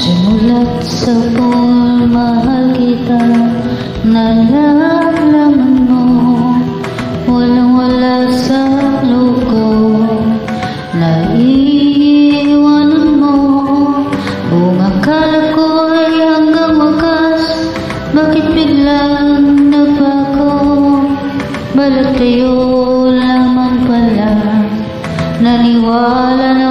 Simulat sa mahal kita, nalalaman mo, walang-wala sa loob ko, naiiwanan mo. Kung akala ko ay hanggang wakas, bakit biglang nabago? Balat kayo lamang pala, naniwala na